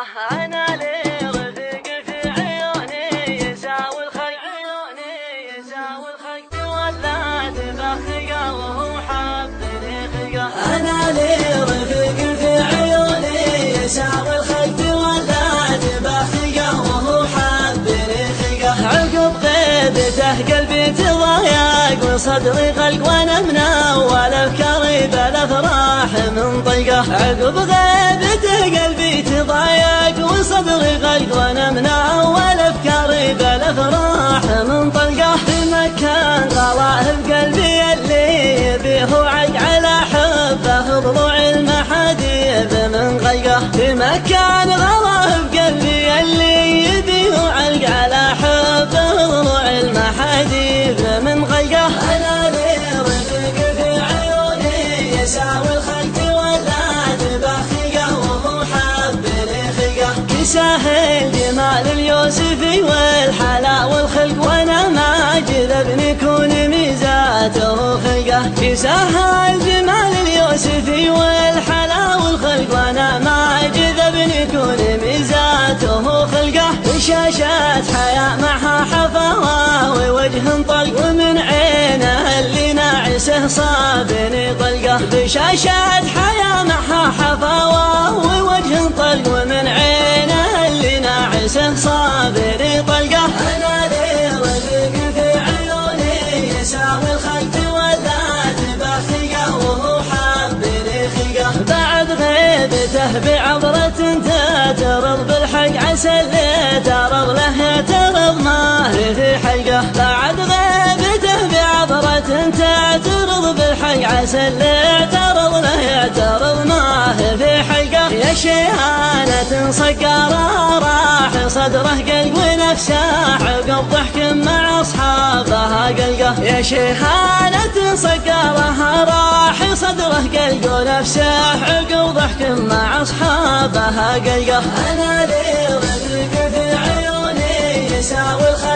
أنا لي رفيق في عيوني يساوي الخلق ولات بخيقة وهو حبني خيقة. أنا لي رفيق في عيوني يساوي الخلق ولات بخيقة وهو حبني خيقة. عقب غيبته قلبي تضايق وصدري غلق وانا منول افكاري بالافراح من طيقة. عقب غيبته قلبي تضايق وصدري غلق وانا منول افكاري بالافراح من طلقة. في مكان غلاه بقلبي اللي يبيه وعق على حبه ضلوع المحاديب من غيقة. في مكان غلاه بقلبي اللي يبيه وعق على حبه ضلوع المحاديب من غيقة. أنا لي رفيق في عيوني يساوي الخلق ولات بخيقة وهو حبني خيقة. كساه الجمال اليوسفي والحلا والخلق وانا ما جذبني كون ميزاته خلقه. كساه الجمال اليوسفي والحلا والخلق وانا ما جذبني كون ميزاته خلقه. بشاشات حياة معها حفاوة ووجه طلق ومن عينه اللي ناعسه صابني طلقه. بشاشات حياة معها حفاوة ووجه طلق ومن عينه اللي ناعسه صابني طلقه. أنا لي رفيق في عيوني يساوي الخلق ولات بخيقة وهو حبني خيقة. بعد غيبته بعبرة تعترض بالحق عسى اللي تعرض له يعترض ما هي في حلقه. بعد غيبته بعبرة تعترض بالحق عسى اللي يعترض له يعترض ما هي في حلقه. يا شيهانة صقارة راح صدره قلق ونفسه عقب ضحك مع اصحابها قلقه. يا شيهانة صقارة راح صدره قلق ونفسه عقب ضحك مع اصحابها قلقه. أنا لي رفيق في عيوني يساوي الخلق